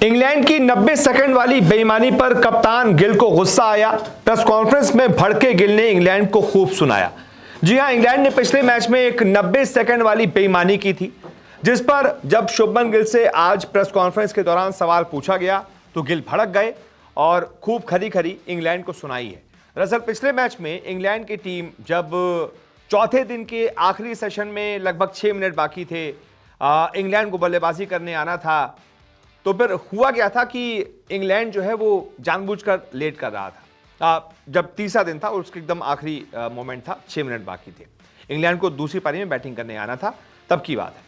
England की 90 second वाली बेईमानी पर कप्तान गिल को गुस्सा आया। प्रेस कॉन्फ्रेंस में भड़के गिल ने इंग्लैंड को खूब सुनाया। जी हां, इंग्लैंड ने पिछले मैच में एक 90 सेकंड वाली बेईमानी की थी, जिस पर जब शुभमन गिल से आज प्रेस कॉन्फ्रेंस के दौरान सवाल पूछा गया तो गिल भड़क गए और खूब खरी खरी इंग्लैंड को सुनाई है। दरअसल पिछले मैच में इंग्लैंड की टीम जब चौथे दिन के आखिरी सेशन में लगभग 6 मिनट बाकी थे, इंग्लैंड को बल्लेबाजी करने आना था, तो फिर हुआ क्या था कि इंग्लैंड जो है वो जानबूझकर लेट कर रहा था। जब तीसरा दिन था और उसके एकदम आखिरी मोमेंट था, 6 मिनट बाकी थे, इंग्लैंड को दूसरी पारी में बैटिंग करने आना था, तब की बात है।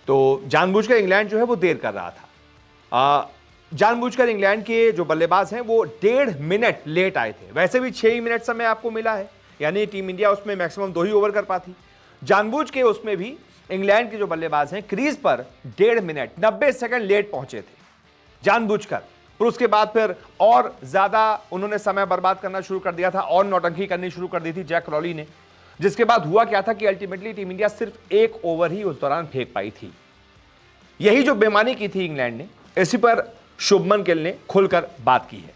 तो जानबूझकर इंग्लैंड जो है वो देर कर रहा था। जानबूझकर इंग्लैंड के जो बल्लेबाज हैं वो 1.5 मिनट लेट आए थे। वैसे भी 6 ही मिनट समय आपको मिला है, यानी टीम इंडिया उसमें मैक्सिमम 2 ही ओवर कर पाती। जानबूझ के उसमें भी इंग्लैंड के जो बल्लेबाज हैं क्रीज पर 1.5 मिनट 90 सेकंड लेट पहुंचे थे जानबूझकर। फिर उसके बाद फिर और ज्यादा उन्होंने समय बर्बाद करना शुरू कर दिया था और नौटंकी करनी शुरू कर दी थी जैक क्रॉली ने। जिसके बाद हुआ क्या था कि अल्टीमेटली टीम इंडिया सिर्फ 1 ओवर ही उस दौरान फेंक पाई थी। यही जो बेईमानी की थी इंग्लैंड ने, इसी पर शुभमन गिल ने खुलकर बात की है।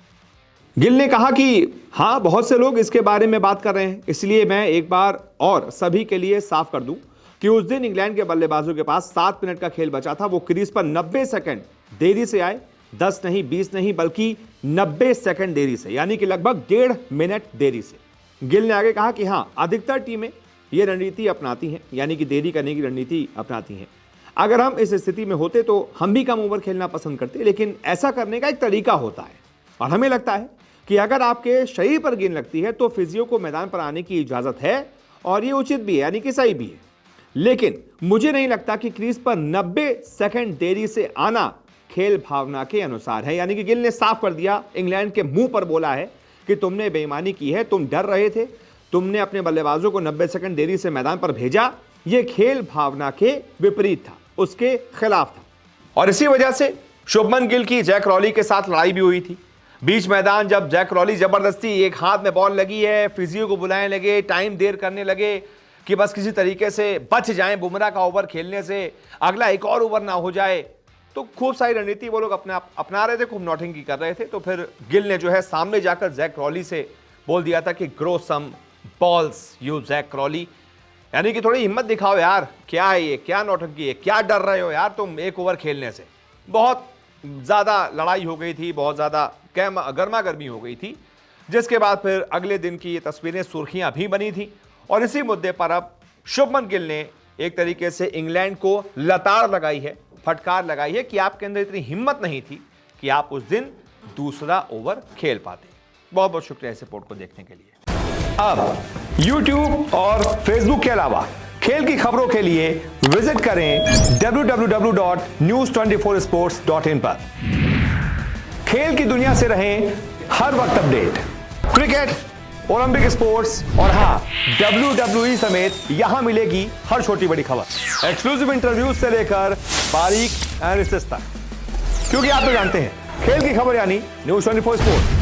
गिल ने कहा कि हां, बहुत से लोग इसके बारे में बात कर रहे हैं, इसलिए मैं एक बार और सभी के लिए साफ कर दूं कि उस दिन इंग्लैंड के बल्लेबाजों के पास 7 मिनट का खेल बचा था। वो क्रीज पर 90 सेकंड देरी से आए, 10 नहीं, 20 नहीं, बल्कि 90 सेकंड देरी से, यानी कि लगभग 1.5 मिनट देरी से। गिल ने आगे कहा कि हां, अधिकतर टीमें ये रणनीति अपनाती हैं, यानी कि देरी करने की रणनीति अपनाती हैं। अगर हम इस स्थिति में होते तो हम भी कम ओवर खेलना पसंद करते, लेकिन ऐसा करने का एक तरीका होता है और हमें लगता है कि अगर आपके शरीर पर गेंद लगती है तो फिजियो को मैदान पर आने की इजाजत है और ये उचित भी है, यानी कि सही भी है। लेकिन मुझे नहीं लगता कि क्रीज पर 90 सेकंड देरी से आना खेल भावना के अनुसार है। यानी कि गिल ने साफ कर दिया, इंग्लैंड के मुंह पर बोला है कि तुमने बेईमानी की है, तुम डर रहे थे, तुमने अपने बल्लेबाजों को 90 सेकंड देरी से मैदान पर भेजा, यह खेल भावना के विपरीत था, उसके खिलाफ था। और इसी वजह से शुभमन गिल की जैक क्रॉली के साथ लड़ाई भी हुई थी बीच मैदान। जब जैक क्रॉली जबरदस्ती, एक हाथ में बॉल लगी है, फिजियो को बुलाने लगे, टाइम देर करने लगे कि बस किसी तरीके से बच जाएं बुमराह का ओवर खेलने से, अगला एक और ओवर ना हो जाए, तो खूब सारी रणनीति वो लोग अपना रहे थे, खूब नौटंकी कर रहे थे। तो फिर गिल ने जो है सामने जाकर जैक क्रॉली से बोल दिया था कि grow some balls you Jack Crawley, यानी कि थोड़ी हिम्मत दिखाओ यार, क्या है ये, क्या नौटंकी है, क्या डर रहे हो यार तुम एक ओवर खेलने से। बहुत ज्यादा लड़ाई हो गई थी, बहुत ज्यादा गर्मा गर्मी हो गई थी, जिसके बाद फिर अगले दिन की ये तस्वीरें सुर्खियां भी बनी थी। और इसी मुद्दे पर अब शुभमन गिल ने एक तरीके से इंग्लैंड को लताड़ लगाई है, फटकार लगाई है कि आपके अंदर इतनी हिम्मत नहीं थी कि आप उस दिन दूसरा ओवर खेल पाते। बहुत बहुत शुक्रिया इस रिपोर्ट को देखने के लिए। अब YouTube और Facebook के अलावा खेल की खबरों के लिए विजिट करें www.news24sports.in पर। खेल की दुनिया से रहें हर वक्त अपडेट। क्रिकेट, ओलंपिक स्पोर्ट्स और हाँ, WWE समेत यहां मिलेगी हर छोटी बड़ी खबर, एक्सक्लूसिव इंटरव्यूज से लेकर बारीक एनालिसिस तक, क्योंकि आप तो जानते हैं खेल की खबर यानी न्यूज़ 24 स्पोर्ट्स।